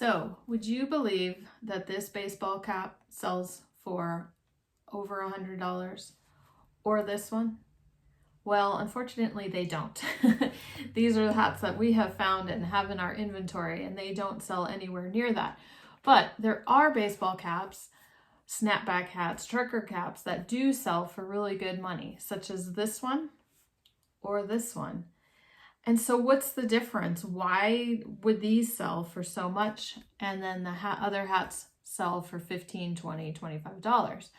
So, would you believe that this baseball cap sells for over $100? Or this one? Well, unfortunately, they don't. These are the hats that we have found and have in our inventory, and they don't sell anywhere near that. But there are baseball caps, snapback hats, trucker caps that do sell for really good money, such as this one or this one. And so what's the difference? Why would these sell for so much and then the other hats sell for $15, $20, $25?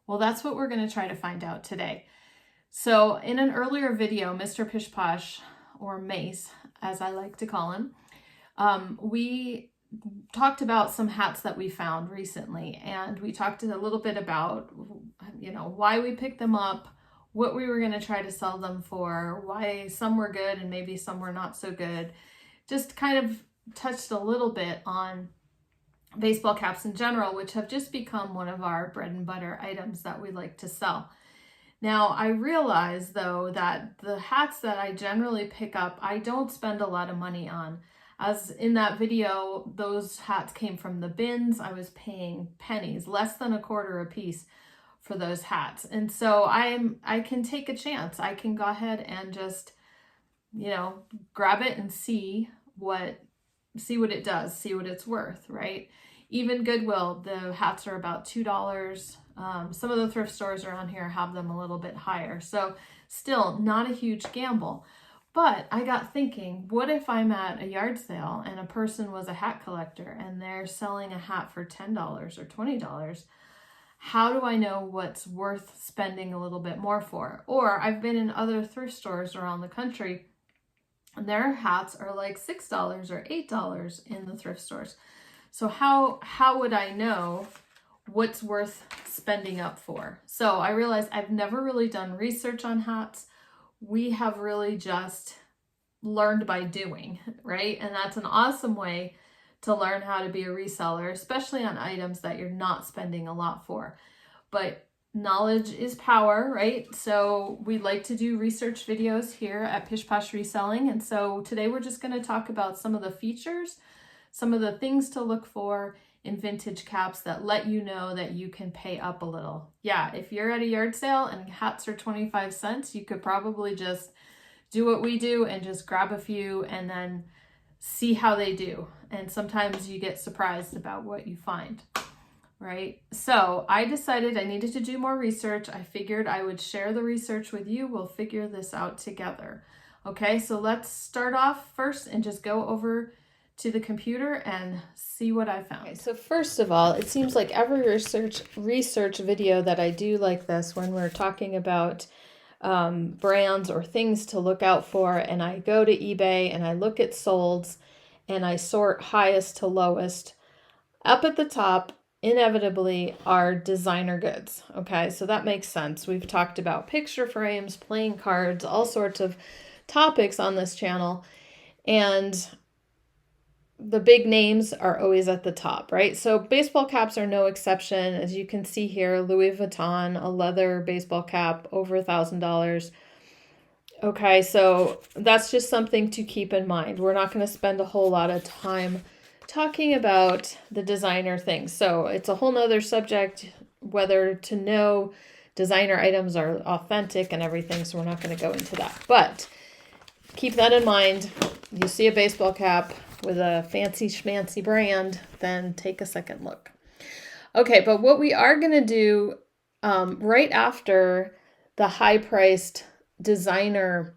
Well, that's what we're going to try to find out today. So in an earlier video, Mr. Pish Posh, or Mace, as I like to call him, we talked about some hats that we found recently, and we talked a little bit about, why we picked them up, what we were going to try to sell them for, why some were good and maybe some were not so good. Just kind of touched a little bit on baseball caps in general, which have just become one of our bread and butter items that we like to sell. Now, I realize though that the hats that I generally pick up, I don't spend a lot of money on. As in that video, those hats came from the bins. I was paying pennies, less than a quarter a piece for those hats. And so I can take a chance. I can go ahead and just, grab it and see what it does, see what it's worth, right? Even Goodwill, the hats are about $2. Some of the thrift stores around here have them a little bit higher. So still not a huge gamble. But I got thinking, what if I'm at a yard sale and a person was a hat collector and they're selling a hat for $10 or $20? How do I know what's worth spending a little bit more for? Or I've been in other thrift stores around the country and their hats are like $6 or $8 in the thrift stores. So how would I know what's worth spending up for? So I realized I've never really done research on hats. We have really just learned by doing, right? And that's an awesome way to learn how to be a reseller, especially on items that you're not spending a lot for. But knowledge is power, right? So we like to do research videos here at Pish Posh Reselling. And so today we're just going to talk about some of the features, some of the things to look for in vintage caps that let you know that you can pay up a little. Yeah, if you're at a yard sale and hats are 25 cents, you could probably just do what we do and just grab a few and then see how they do. And sometimes you get surprised about what you find, right? So I decided I needed to do more research. I figured I would share the research with you. We'll figure this out together. Okay, so let's start off first and just go over to the computer and see what I found. Okay, so first of all, it seems like every research video that I do like this, when we're talking about brands or things to look out for, and I go to eBay and I look at solds and I sort highest to lowest, up at the top inevitably are designer goods. Okay, so that makes sense. We've talked about picture frames, playing cards, all sorts of topics on this channel, and the big names are always at the top, right? So baseball caps are no exception. As you can see here, Louis Vuitton, a leather baseball cap, over $1,000. Okay, so that's just something to keep in mind. We're not going to spend a whole lot of time talking about the designer things. So it's a whole nother subject, whether to know designer items are authentic and everything. So we're not going to go into that. But keep that in mind. You see a baseball cap with a fancy schmancy brand, then take a second look. Okay, but what we are going to do right after the high-priced designer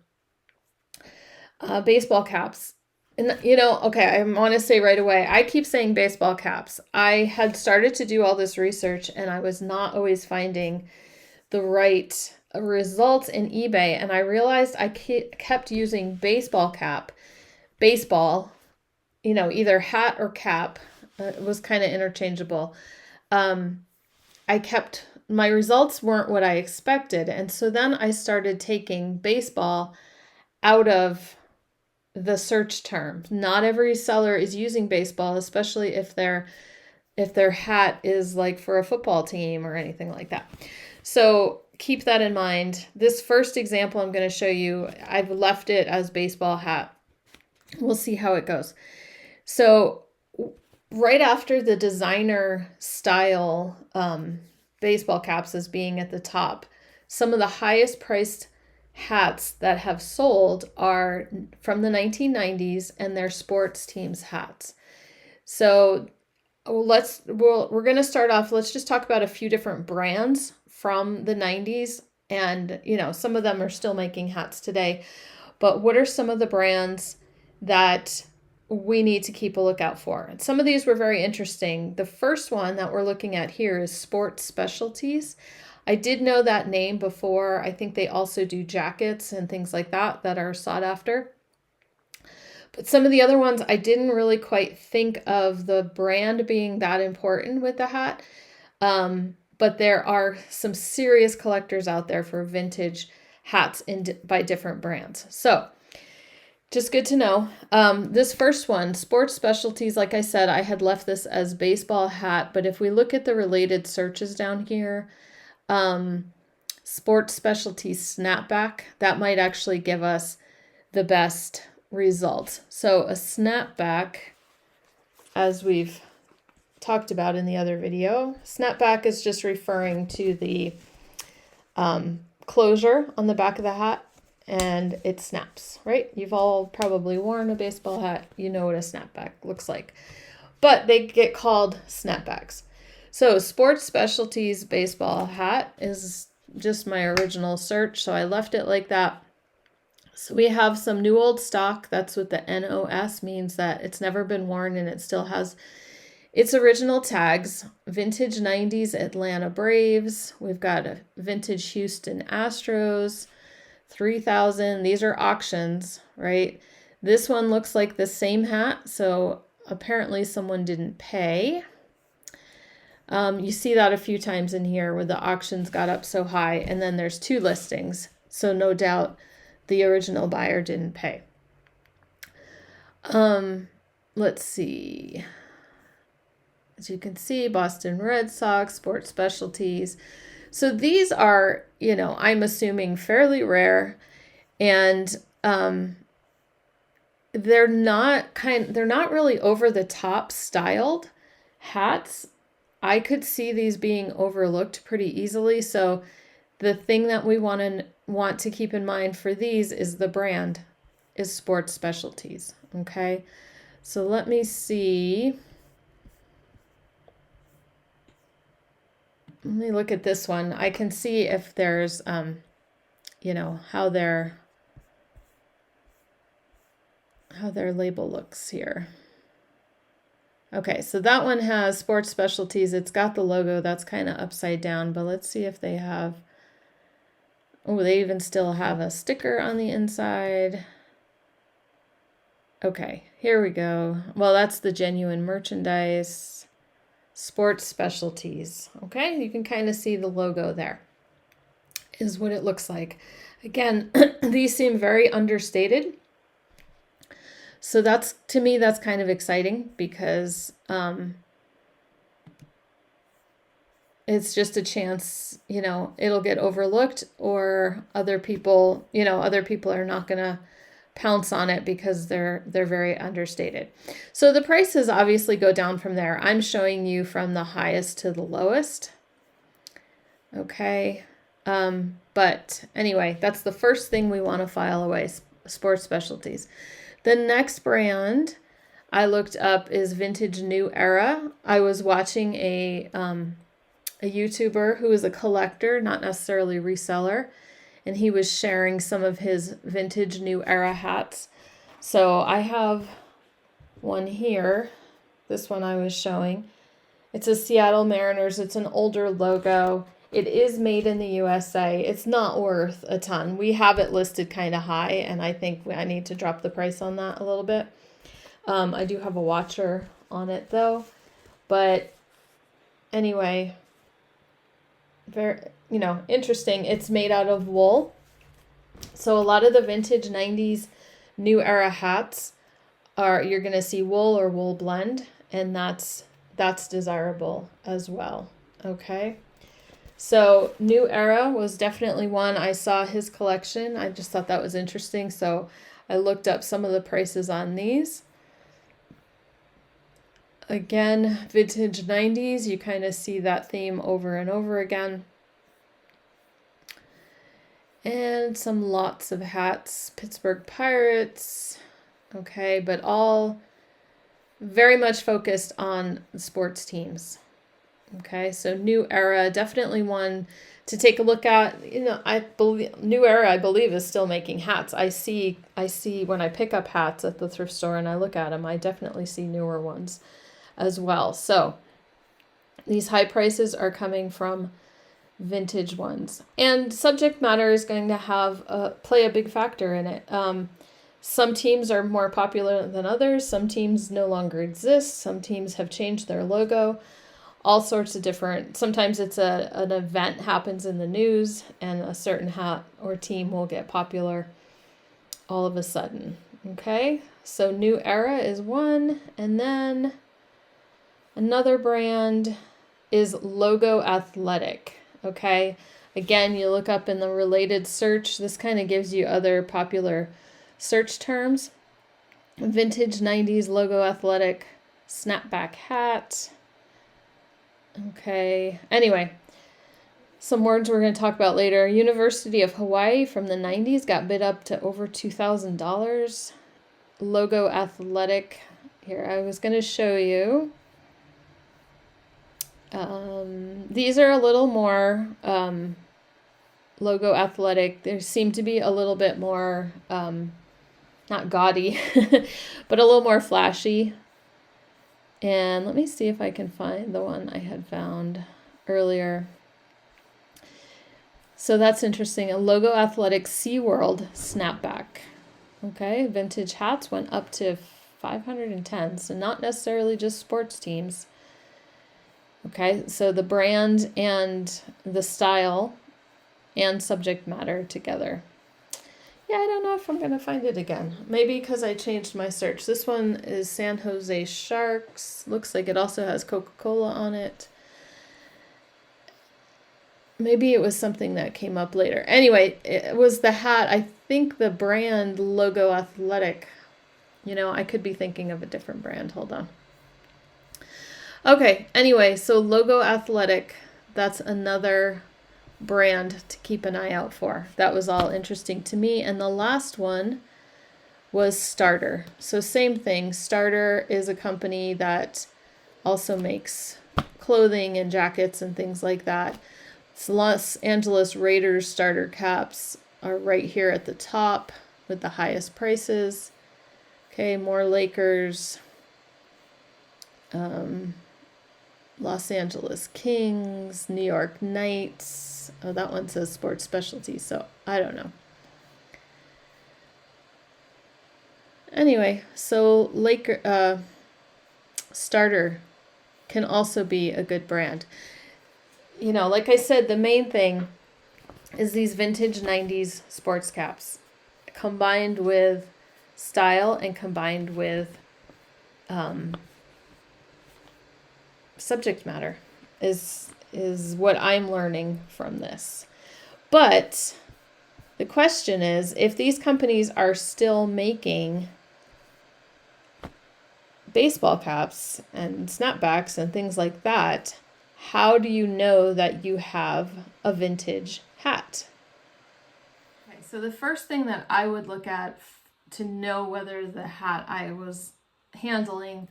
baseball caps, and okay, I want to say right away, I keep saying baseball caps. I had started to do all this research and I was not always finding the right results in eBay, and I realized I kept using baseball, either hat or cap. It was kind of interchangeable. My results weren't what I expected. And so then I started taking baseball out of the search term. Not every seller is using baseball, especially if their hat is like for a football team or anything like that. So keep that in mind. This first example I'm going to show you, I've left it as baseball hat. We'll see how it goes. So right after the designer style baseball caps as being at the top, some of the highest priced hats that have sold are from the 1990s, and they're sports teams hats. So we're going to start off. Let's just talk about a few different brands from the 90s, and some of them are still making hats today. But what are some of the brands that we need to keep a lookout for? And some of these were very interesting. The first one that we're looking at here is Sports Specialties. I did know that name before. I think they also do jackets and things like that that are sought after. But some of the other ones, I didn't really quite think of the brand being that important with the hat. But there are some serious collectors out there for vintage hats by different brands. So just good to know. This first one, Sports Specialties, like I said, I had left this as baseball hat. But if we look at the related searches down here, Sports Specialties snapback, that might actually give us the best results. So a snapback, as we've talked about in the other video, snapback is just referring to the closure on the back of the hat, and it snaps, right? You've all probably worn a baseball hat. You know what a snapback looks like, but they get called snapbacks. So Sports Specialties baseball hat is just my original search, so I left it like that. So we have some new old stock. That's what the NOS means, that it's never been worn and it still has its original tags. Vintage 90s Atlanta Braves. We've got a vintage Houston Astros, 3000. These are auctions, right? This one looks like the same hat, so apparently someone didn't pay. You see that a few times in here where the auctions got up so high, and then there's 2 listings, so no doubt the original buyer didn't pay. Let's see. As you can see, Boston Red Sox, Sports Specialties. So these are, I'm assuming fairly rare, and they're not really over the top styled hats. I could see these being overlooked pretty easily. So the thing that we want to keep in mind for these is the brand is Sports Specialties. Okay, so let me see. Let me look at this one. I can see if there's, how their label looks here. Okay, so that one has Sports Specialties. It's got the logo that's kind of upside down, but let's see if they have, they even still have a sticker on the inside. Okay, here we go. Well, that's the genuine merchandise. Sports Specialties. Okay, you can kind of see the logo there is what it looks like. Again, these seem very understated. So to me, that's kind of exciting because it's just a chance, it'll get overlooked, or other people are not going to pounce on it because they're very understated. So the prices obviously go down from there. I'm showing you from the highest to the lowest. Okay. But anyway, that's the first thing we want to file away, Sports Specialties. The next brand I looked up is Vintage New Era. I was watching a YouTuber who is a collector, not necessarily reseller, and he was sharing some of his Vintage New Era hats. So I have one here. This one I was showing. It's a Seattle Mariners. It's an older logo. It is made in the USA. It's not worth a ton. We have it listed kind of high, and I think I need to drop the price on that a little bit. I do have a watcher on it though. But anyway, very, interesting. It's made out of wool. So a lot of the vintage 90s New Era hats you're going to see wool or wool blend, and that's desirable as well. Okay. So New Era was definitely one. I saw his collection. I just thought that was interesting. So I looked up some of the prices on these. Again, vintage 90s, you kind of see that theme over and over again. And some lots of hats, Pittsburgh Pirates, okay, but all very much focused on sports teams. Okay, so New Era, definitely one to take a look at. You know, I believe New Era, I believe, is still making hats. I see when I pick up hats at the thrift store and I look at them, I definitely see newer ones as well. So these high prices are coming from vintage ones, and subject matter is going to have play a big factor in it. Some teams are more popular than others. Some teams no longer exist. Some teams have changed their logo. All sorts of different, sometimes it's an event happens in the news and a certain hat or team will get popular all of a sudden. Okay, so New Era is one, and then another brand is Logo Athletic. Okay, again, you look up in the related search, this kind of gives you other popular search terms. Vintage 90s Logo Athletic snapback hat. Okay, anyway, some words we're going to talk about later. University of Hawaii from the 90s got bid up to over $2,000. Logo Athletic. Here, I was going to show you. These are a little more Logo Athletic. They seem to be a little bit more, not gaudy, but a little more flashy. And let me see if I can find the one I had found earlier. So that's interesting. A Logo Athletic SeaWorld snapback. Okay, vintage hats went up to $510. So not necessarily just sports teams. Okay, so the brand and the style and subject matter together. Yeah, I don't know if I'm going to find it again. Maybe because I changed my search. This one is San Jose Sharks. Looks like it also has Coca-Cola on it. Maybe it was something that came up later. Anyway, it was the hat. I think the brand Logo Athletic. You know, I could be thinking of a different brand. Hold on. Okay, anyway, so Logo Athletic, that's another brand to keep an eye out for. That was all interesting to me. And the last one was Starter. So same thing. Starter is a company that also makes clothing and jackets and things like that. It's Los Angeles Raiders starter caps are right here at the top with the highest prices. Okay, more Lakers. Los Angeles Kings, New York Knights. Oh, that one says sports specialty, so I don't know. Anyway, so Starter can also be a good brand. You know, like I said, the main thing is these vintage 90s sports caps combined with style and combined with subject matter is what I'm learning from this. But the question is, if these companies are still making baseball caps and snapbacks and things like that, how do you know that you have a vintage hat? Okay, so the first thing that I would look at to know whether the hat I was handling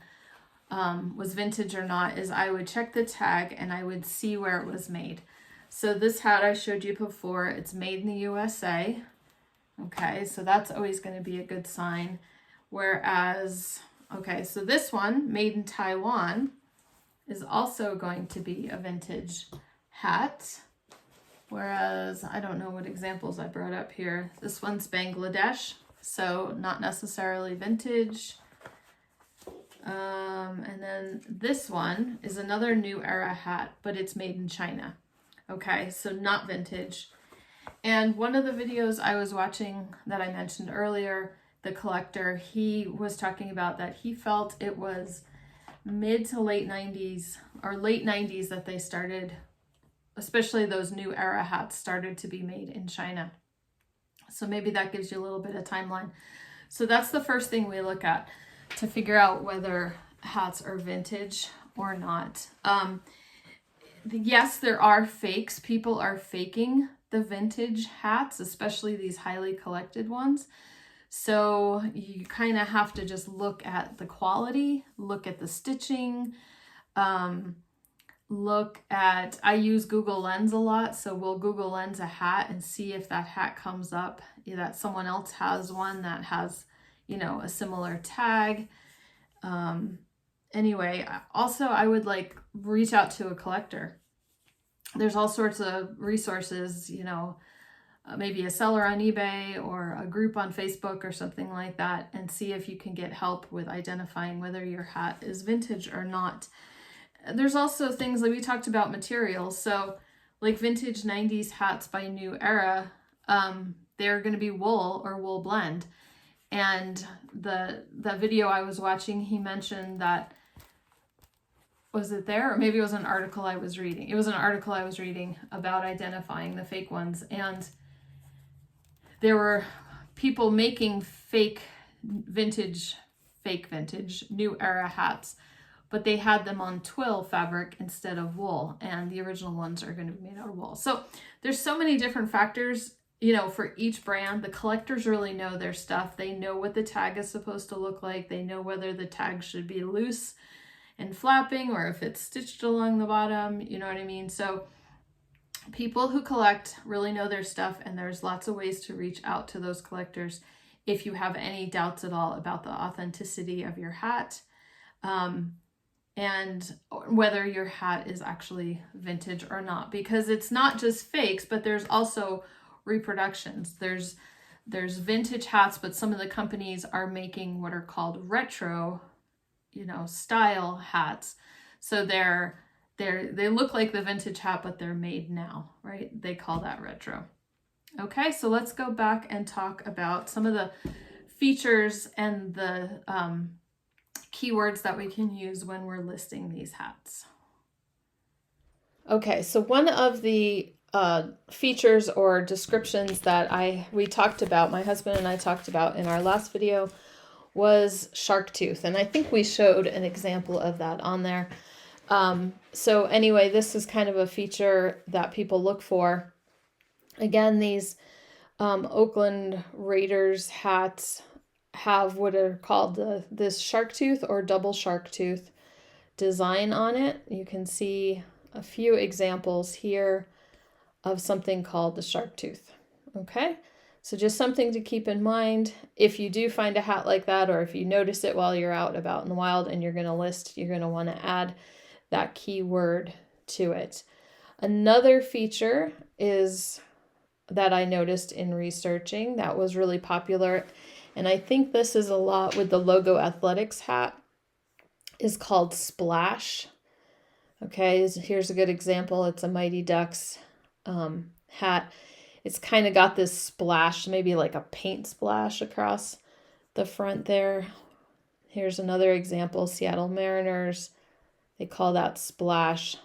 was vintage or not is I would check the tag and I would see where it was made. So this hat I showed you before, it's made in the USA. Okay, so that's always going to be a good sign. Whereas, okay, so this one, made in Taiwan, is also going to be a vintage hat. Whereas, I don't know what examples I brought up here. This one's Bangladesh, so not necessarily vintage. And then this one is another New Era hat, but it's made in China. Okay, so not vintage. And one of the videos I was watching that I mentioned earlier, the collector, he was talking about that he felt it was mid to late 90s or late 90s that they started, especially those New Era hats started to be made in China. So maybe that gives you a little bit of timeline. So that's the first thing we look at to figure out whether hats are vintage or not. Yes, there are fakes. People are faking the vintage hats, especially these highly collected ones. So you kind of have to just look at the quality, look at the stitching, look at, I use Google Lens a lot, so we'll Google Lens a hat and see if that hat comes up, that someone else has one that has, you know, a similar tag. Anyway, also I would like reach out to a collector. There's all sorts of resources, you know, maybe a seller on eBay or a group on Facebook or something like that, and see if you can get help with identifying whether your hat is vintage or not. There's also things like we talked about materials. So like vintage 90s hats by New Era, they're going to be wool or wool blend. And the video I was watching, he mentioned that, was it there? Or maybe it was an article I was reading. It was an article I was reading about identifying the fake ones. And there were people making fake vintage New Era hats, but they had them on twill fabric instead of wool, and the original ones are going to be made out of wool. So there's so many different factors, you know, for each brand. The collectors really know their stuff. They know what the tag is supposed to look like. They know whether the tag should be loose and flapping or if it's stitched along the bottom, you know what I mean? So people who collect really know their stuff, and there's lots of ways to reach out to those collectors if you have any doubts at all about the authenticity of your hat. And whether your hat is actually vintage or not, because it's not just fakes, but there's also reproductions. There's vintage hats, but some of the companies are making what are called retro, you know, style hats. So they look like the vintage hat, but they're made now, right? They call that retro. Okay, so let's go back and talk about some of the features and the keywords that we can use when we're listing these hats. Okay, so one of the features or descriptions that we talked about, my husband and I talked about in our last video, was shark tooth. And I think we showed an example of that on there. So anyway, this is kind of a feature that people look for. Again, these Oakland Raiders hats have what are called this shark tooth or double shark tooth design on it. You can see a few examples here of something called the shark tooth. Okay, so just something to keep in mind. If you do find a hat like that, or if you notice it while you're out about in the wild and you're going to list, you're going to want to add that keyword to it. Another feature is that I noticed in researching that was really popular, and I think this is a lot with the Logo Athletics hat, is called Splash. Okay, here's a good example. It's a Mighty Ducks hat. It's kind of got this splash, maybe like a paint splash across the front there. Here's another example, Seattle Mariners. They call that Splash.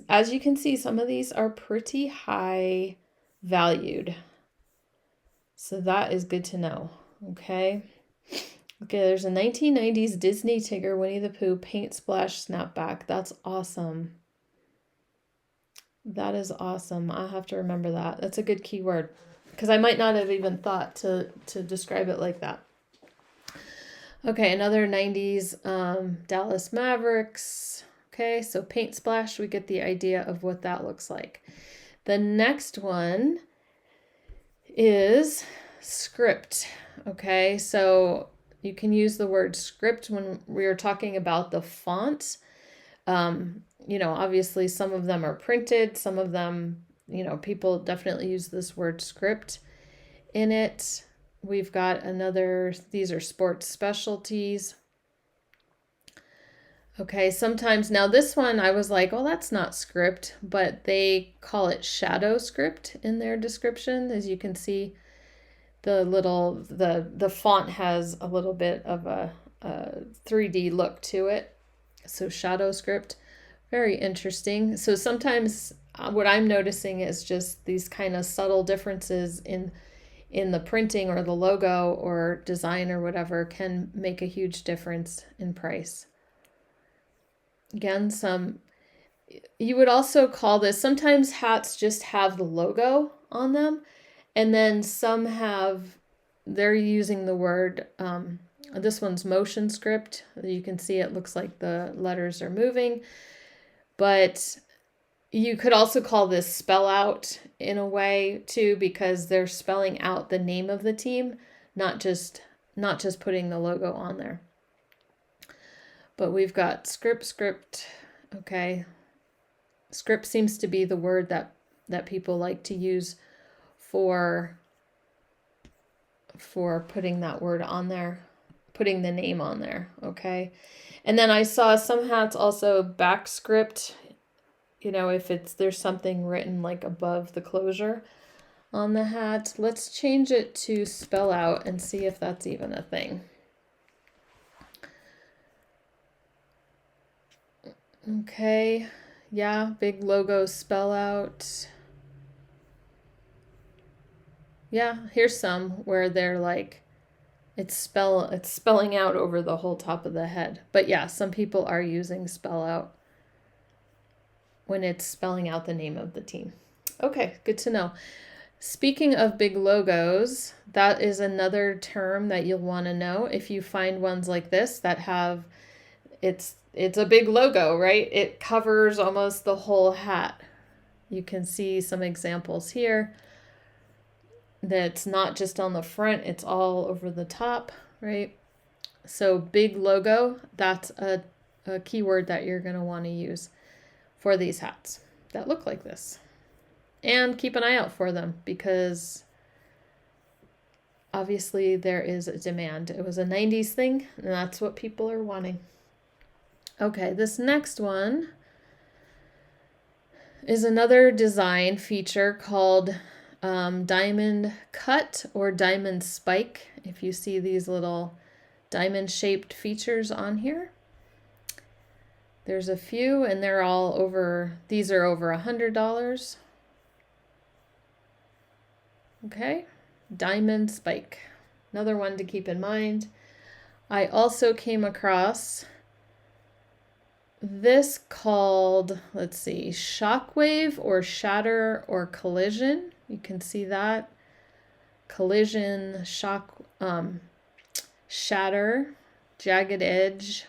As you can see, some of these are pretty high valued. So that is good to know. Okay. Okay, there's a 1990s Disney Tigger Winnie the Pooh paint splash snapback. That's awesome. That is awesome. I'll have to remember that. That's a good keyword because I might not have even thought to describe it like that. Okay, another 90s Dallas Mavericks. Okay, so paint splash, we get the idea of what that looks like. The next one is script. Okay, so you can use the word script when we are talking about the font. You know, obviously some of them are printed, some of them, you know, people definitely use this word script in it. We've got these are sports specialties. Okay, sometimes, now this one I was like, oh, that's not script, but they call it shadow script in their description. As you can see, the font has a little bit of a 3D look to it. So shadow script, very interesting. So sometimes what I'm noticing is just these kind of subtle differences in in the printing or the logo or design or whatever can make a huge difference in price. Again, you would also call this, sometimes hats just have the logo on them, and then some they're using the word, this one's motion script. You can see it looks like the letters are moving, but you could also call this spell out in a way too, because they're spelling out the name of the team, not just putting the logo on there. But we've got script. Okay. Script seems to be the word that people like to use for putting that word on there, putting the name on there. Okay. And then I saw some hats also back script. If there's something written like above the closure on the hat. Let's change it to spell out and see if that's even a thing. Okay, yeah, big logo spell out. Yeah, here's some where they're like, it's spelling out over the whole top of the head. But yeah, some people are using spell out when it's spelling out the name of the team. Okay, good to know. Speaking of big logos, that is another term that you'll want to know if you find ones like this that have, it's a big logo, right? It covers almost the whole hat. You can see some examples here that's not just on the front, it's all over the top, right? So big logo, that's a keyword that you're going to want to use for these hats that look like this. And keep an eye out for them because obviously there is a demand. It was a 90s thing and that's what people are wanting. Okay, this next one is another design feature called diamond cut or diamond spike. If you see these little diamond shaped features on here. There's a few and they're all these are over $100. Okay, diamond spike. Another one to keep in mind. I also came across this called, let's see, shockwave or shatter or collision. You can see that. Collision, shock, shatter, jagged edge.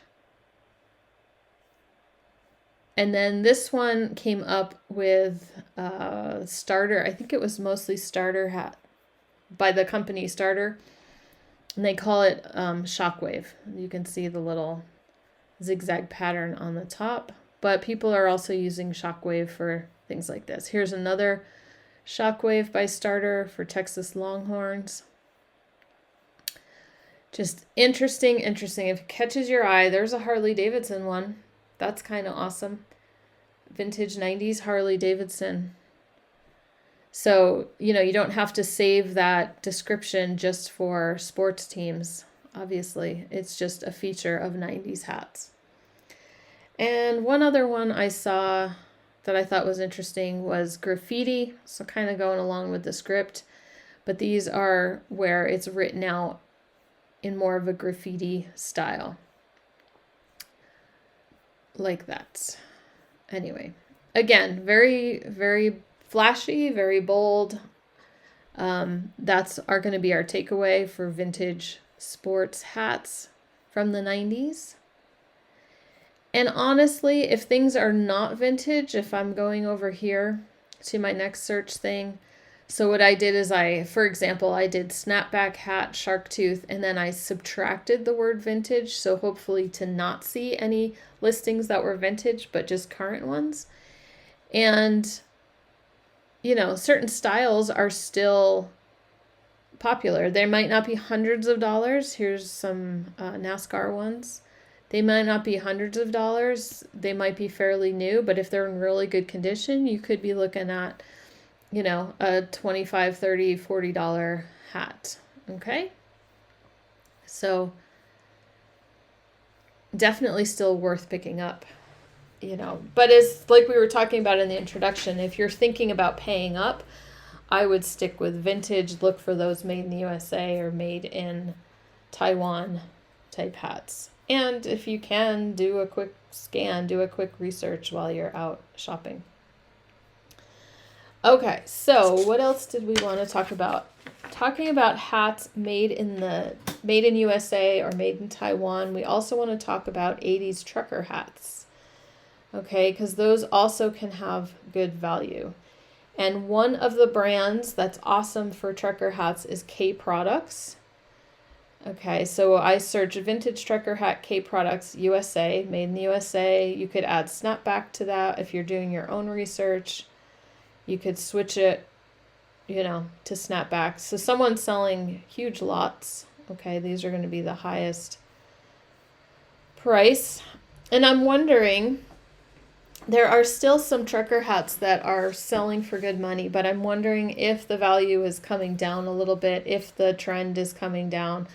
And then this one came up with starter. I think it was mostly starter hat by the company Starter. And they call it shockwave. You can see the little zigzag pattern on the top. But people are also using shockwave for things like this. Here's another shockwave by Starter for Texas Longhorns. Just interesting. If it catches your eye, there's a Harley Davidson one. That's kind of awesome. Vintage 90s Harley Davidson. So, you don't have to save that description just for sports teams. Obviously, it's just a feature of 90s hats. And one other one I saw that I thought was interesting was graffiti. So kind of going along with the script. But these are where it's written out in more of a graffiti style. Like that. Anyway, again, very, very flashy, very bold. That's going to be our takeaway for vintage sports hats from the 90s. And honestly, if things are not vintage, if I'm going over here to my next search thing, so what I did is for example, I did snapback hat, shark tooth, and then I subtracted the word vintage. So hopefully to not see any listings that were vintage, but just current ones. And, certain styles are still popular. There might not be hundreds of dollars. Here's some NASCAR ones. They might not be hundreds of dollars. They might be fairly new, but if they're in really good condition, you could be looking at a $25, $30, $40 hat. Okay. So definitely still worth picking up, but as like we were talking about in the introduction, if you're thinking about paying up, I would stick with vintage, look for those made in the USA or made in Taiwan type hats. And if you can, do a quick scan, do a quick research while you're out shopping. Okay, so what else did we want to talk about? Talking about hats made in USA or made in Taiwan, we also want to talk about 80s trucker hats. Okay, because those also can have good value. And one of the brands that's awesome for trucker hats is K Products. Okay, so I search vintage trucker hat K Products USA, made in the USA. You could add snapback to that if you're doing your own research. You could switch it, you know, to snapback. So someone's selling huge lots. Okay, these are going to be the highest price. And I'm wondering, there are still some trucker hats that are selling for good money, but I'm wondering if the value is coming down a little bit, if the trend is coming down.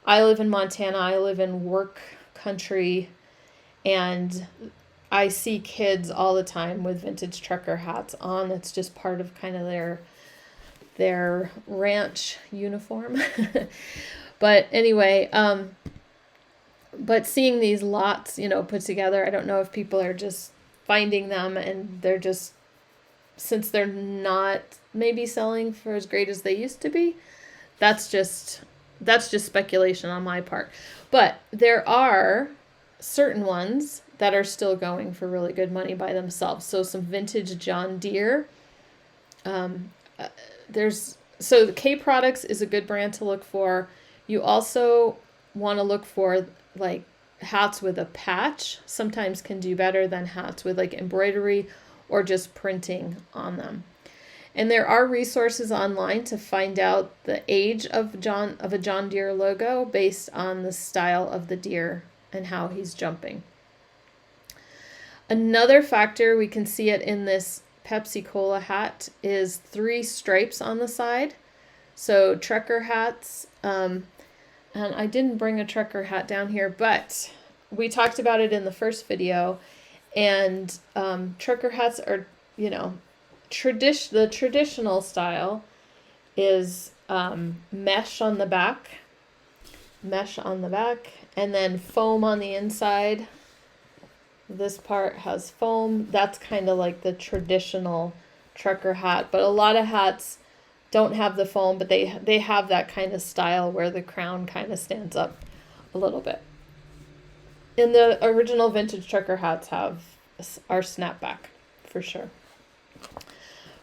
I live in Montana. I live in work country, and I see kids all the time with vintage trucker hats on. It's just part of kind of their ranch uniform. But anyway, but seeing these lots, you know, put together, I don't know if people are just finding them and they're just, since they're not maybe selling for as great as they used to be, that's just speculation on my part. But there are certain ones that are still going for really good money by themselves. So some vintage John Deere. So the K Products is a good brand to look for. You also want to look for like hats with a patch. Sometimes can do better than hats with like embroidery or just printing on them. And there are resources online to find out the age of a John Deere logo based on the style of the deer and how he's jumping. Another factor, we can see it in this Pepsi Cola hat, is 3 stripes on the side. So trucker hats, and I didn't bring a trucker hat down here, but we talked about it in the first video. And trucker hats are, you know, the traditional style is mesh on the back, and then foam on the inside. This part has foam. That's kind of like the traditional trucker hat, but a lot of hats don't have the foam, but they have that kind of style where the crown kind of stands up a little bit. And the original vintage trucker hats are snapback for sure.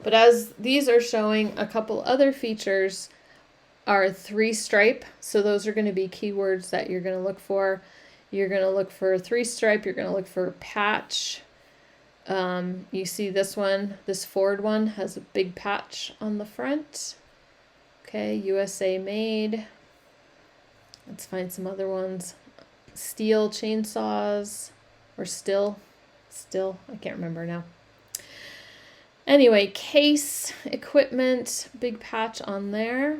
But as these are showing, a couple other features are 3 stripe. So those are going to be keywords that you're going to look for. You're going to look for 3 stripe. You're going to look for patch. You see this one, this Ford one has a big patch on the front. Okay, USA made. Let's find some other ones. Steel chainsaws, or still, I can't remember now. Anyway, case, equipment, big patch on there.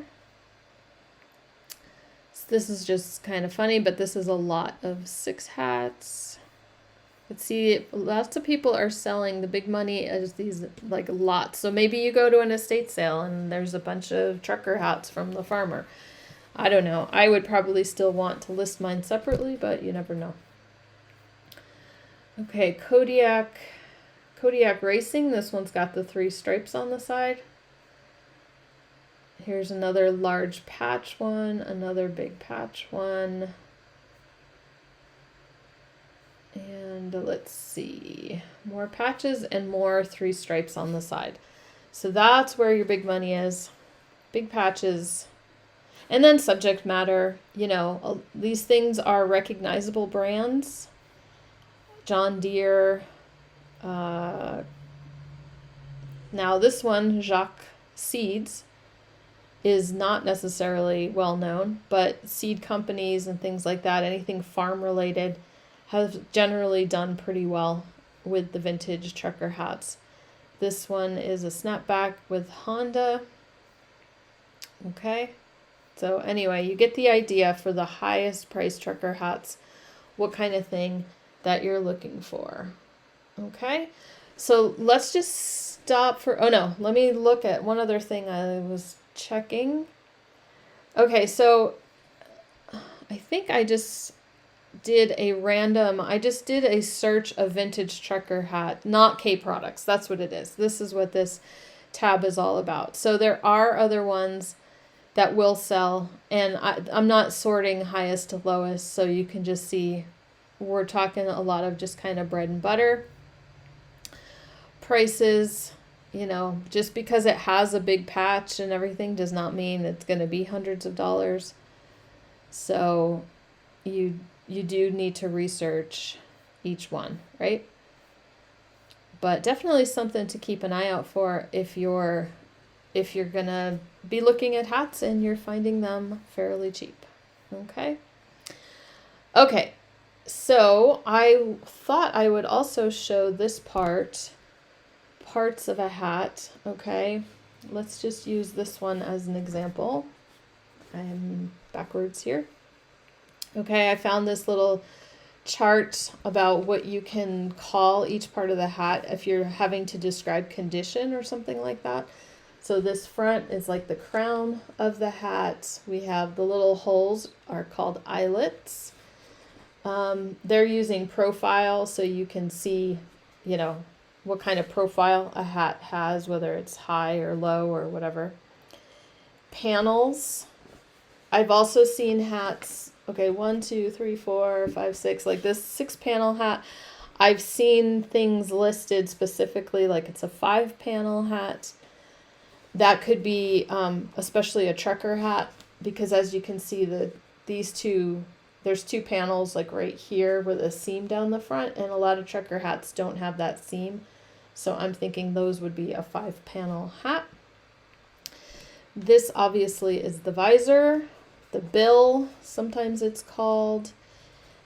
So this is just kind of funny, but this is a lot of 6 hats. But see, lots of people are selling, the big money is these like lots. So maybe you go to an estate sale and there's a bunch of trucker hats from the farmer. I don't know. I would probably still want to list mine separately, but you never know. Okay, Kodiak Racing. This one's got the 3 stripes on the side. Here's another large patch one, another big patch one. And let's see, more patches and more 3 stripes on the side. So that's where your big money is. Big patches. And then subject matter, you know, these things are recognizable brands. John Deere. Now this one, Jacques Seeds, is not necessarily well known, but seed companies and things like that, anything farm related, have generally done pretty well with the vintage trucker hats. This one is a snapback with Honda. Okay. So anyway, you get the idea for the highest price trucker hats, what kind of thing that you're looking for. Okay. So let's just stop for, oh no, let me look at one other thing I was checking. Okay, so I think I just did a search of vintage trucker hat, not K products. That's what it is. This is what this tab is all about. So there are other ones that will sell, and I'm not sorting highest to lowest, so you can just see we're talking a lot of just kind of bread and butter prices. You know, just because it has a big patch and everything does not mean it's going to be hundreds of dollars. So you do need to research each one, right? But definitely something to keep an eye out for if you're gonna be looking at hats and you're finding them fairly cheap. Okay, so I thought I would also show this parts of a hat. Okay, let's just use this one as an example. I'm backwards here. Okay, I found this little chart about what you can call each part of the hat if you're having to describe condition or something like that. So this front is like the crown of the hat. We have the little holes are called eyelets. They're using profile, so you can see, you know, what kind of profile a hat has, whether it's high or low or whatever. Panels. I've also seen hats, okay, 1, 2, 3, 4, 5, 6, like this 6-panel hat. I've seen things listed specifically like it's a 5-panel hat. That could be especially a trucker hat, because as you can see, there's 2 panels like right here with a seam down the front, and a lot of trucker hats don't have that seam. So I'm thinking those would be a 5-panel hat. This obviously is the visor, the bill, sometimes it's called.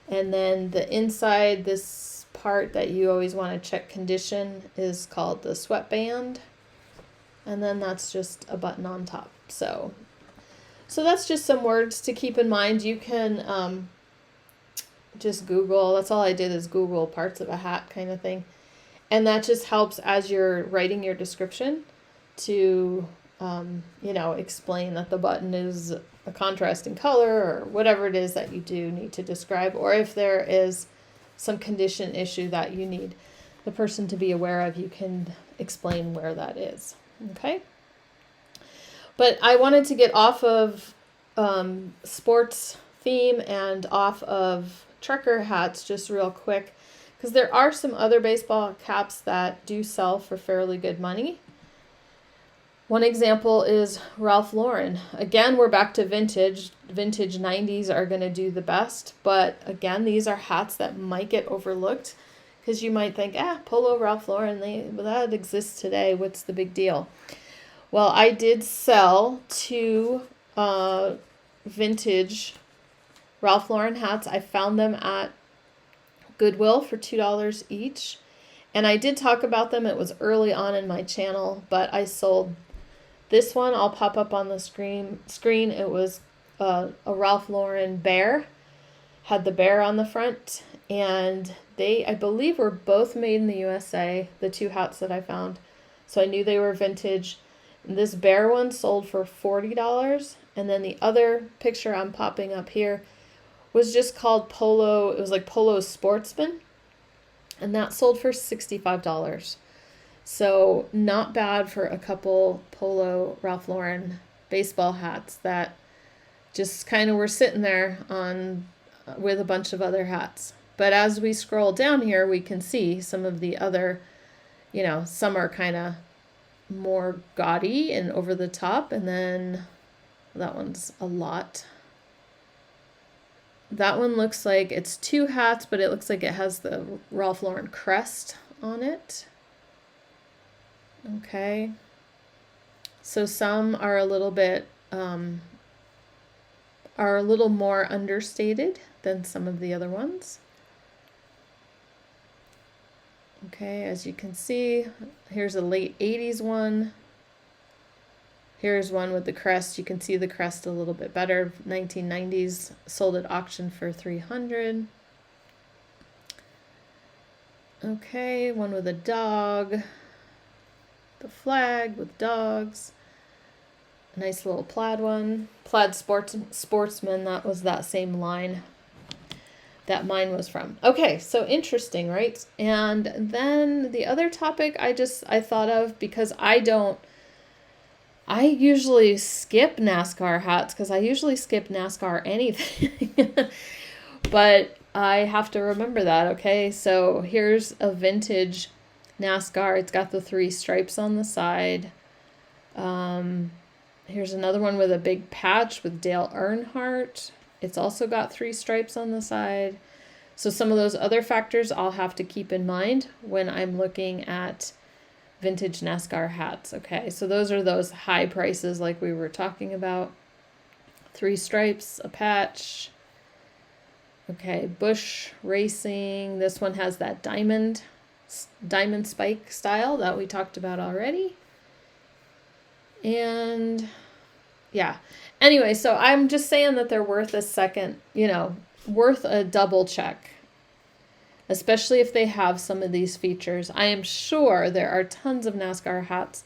And then the inside, this part that you always want to check condition, is called the sweatband. And then that's just a button on top. So that's just some words to keep in mind. You can just Google. That's all I did is Google parts of a hat kind of thing. And that just helps as you're writing your description to, explain that the button is a contrasting color or whatever it is that you do need to describe. Or if there is some condition issue that you need the person to be aware of, you can explain where that is. Okay. But I wanted to get off of sports theme and off of trucker hats just real quick, because there are some other baseball caps that do sell for fairly good money. One example is Ralph Lauren. Again, we're back to vintage. Vintage 90s are going to do the best. But again, these are hats that might get overlooked, because you might think, Polo Ralph Lauren, that exists today. What's the big deal? Well, I did sell 2 vintage Ralph Lauren hats. I found them at Goodwill for $2 each. And I did talk about them. It was early on in my channel, but I sold this one. I'll pop up on the screen. It was a Ralph Lauren bear. Had the bear on the front. And they, I believe, were both made in the USA, the 2 hats that I found. So I knew they were vintage. And this bear one sold for $40. And then the other picture I'm popping up here was just called Polo. It was like Polo Sportsman. And that sold for $65. So not bad for a couple Polo Ralph Lauren baseball hats that just kind of were sitting there on with a bunch of other hats. But as we scroll down here, we can see some of the other, some are kind of more gaudy and over the top. And then that one's a lot. That one looks like it's 2 hats, but it looks like it has the Ralph Lauren crest on it. Okay. So some are a little bit, are a little more understated than some of the other ones. Okay, as you can see, here's a late 80s one. Here's one with the crest. You can see the crest a little bit better. 1990s, sold at auction for $300. Okay, one with a dog. the flag with dogs. A nice little plaid one. Plaid sportsman, that was that same line that mine was from. Okay, so interesting, right? And then the other topic I thought of, because I usually skip NASCAR hats because I usually skip NASCAR anything. But I have to remember that, okay? So here's a vintage NASCAR. It's got the 3 stripes on the side. Here's another one with a big patch with Dale Earnhardt. It's also got 3 stripes on the side. So some of those other factors I'll have to keep in mind when I'm looking at vintage NASCAR hats. Okay, so those are those high prices like we were talking about. 3 stripes, a patch. Okay, Bush Racing. This one has that diamond spike style that we talked about already. And yeah, anyway, so I'm just saying that they're worth a second, worth a double check, especially if they have some of these features. I am sure there are tons of NASCAR hats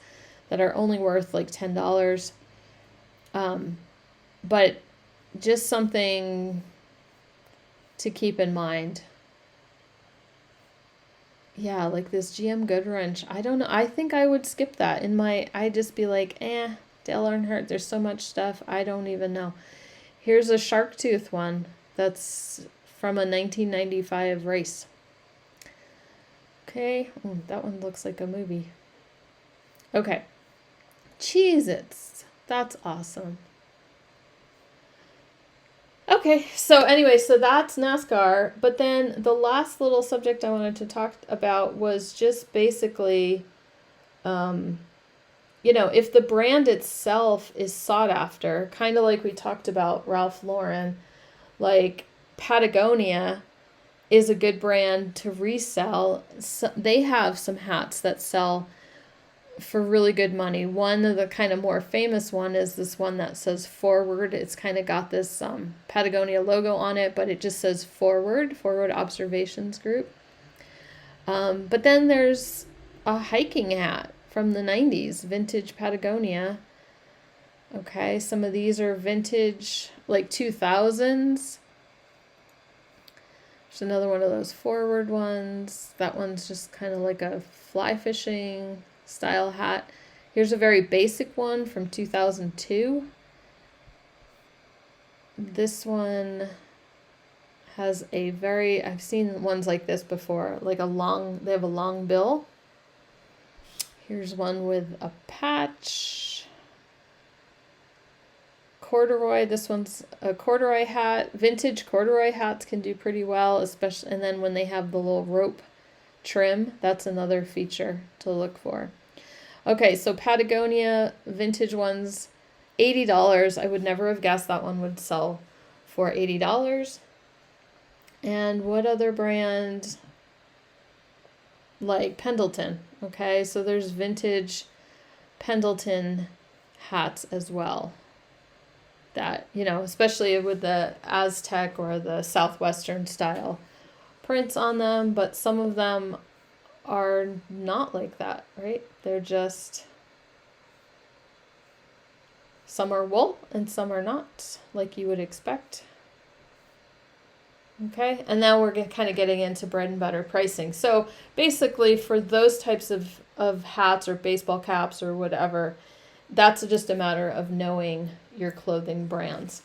that are only worth like $10. But just something to keep in mind. Yeah, like this GM Good Wrench. I don't know. I think I would skip that. I'd just be like, Dale Earnhardt, there's so much stuff. I don't even know. Here's a shark tooth one that's from a 1995 race. Okay. That one looks like a movie. Okay. Cheez-Its. That's awesome. Okay, so anyway, so that's NASCAR. But then the last little subject I wanted to talk about was just basically, if the brand itself is sought after, kind of like we talked about Ralph Lauren, like Patagonia is a good brand to resell. So they have some hats that sell for really good money. One of the kind of more famous one is this one that says Forward. It's kind of got this Patagonia logo on it, but it just says Forward Observations Group. But then there's a hiking hat from the 90s, vintage Patagonia. Okay, some of these are vintage, like 2000s. There's another one of those Forward ones. That one's just kind of like a fly fishing style hat. Here's a very basic one from 2002. This one has I've seen ones like this before, like they have a long bill. Here's one with a patch. Corduroy, this one's a corduroy hat. Vintage corduroy hats can do pretty well, especially, and then when they have the little rope trim, that's another feature to look for. Okay, so Patagonia vintage ones, $80. I would never have guessed that one would sell for $80. And what other brand? Like Pendleton. Okay, so there's vintage Pendleton hats as well. That, especially with the Aztec or the Southwestern style prints on them, but some of them are not like that, right? They're just, some are wool and some are not, like you would expect. Okay, and now we're kind of getting into bread and butter pricing. So basically for those types of hats or baseball caps or whatever, that's just a matter of knowing your clothing brands.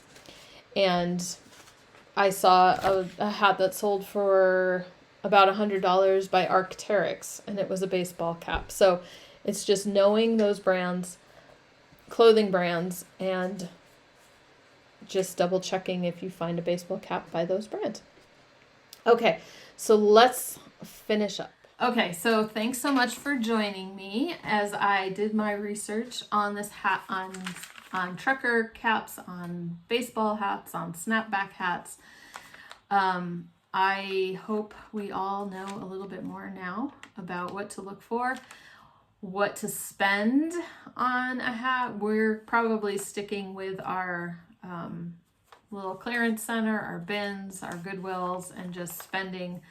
And I saw a hat that sold for about $100 by Arc'teryx, and it was a baseball cap. So it's just knowing those brands, clothing brands, and just double checking if you find a baseball cap by those brands. Okay, so let's finish up. Okay, so thanks so much for joining me as I did my research on this hat, on trucker caps, on baseball hats, on snapback hats. I hope we all know a little bit more now about what to look for, what to spend on a hat. We're probably sticking with our little clearance center, our bins, our Goodwills, and just spending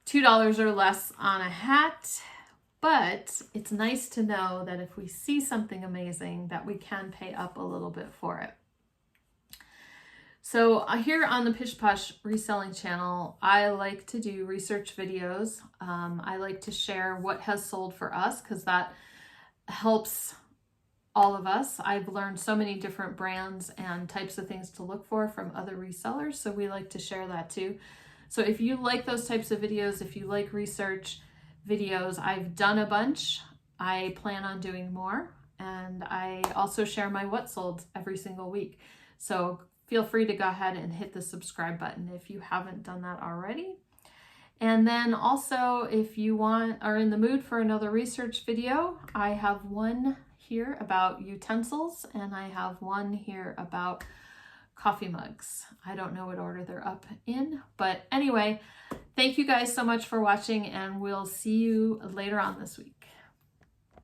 $2 or less on a hat. But it's nice to know that if we see something amazing, that we can pay up a little bit for it. So here on the Pish Posh Reselling channel, I like to do research videos. I like to share what has sold for us because that helps all of us. I've learned so many different brands and types of things to look for from other resellers, so we like to share that too. So if you like those types of videos, if you like research videos, I've done a bunch. I plan on doing more, and I also share my what sold every single week. So feel free to go ahead and hit the subscribe button if you haven't done that already. And then also, if you are in the mood for another research video, I have one here about utensils, and I have one here about coffee mugs. I don't know what order they're up in, but anyway, thank you guys so much for watching, and we'll see you later on this week.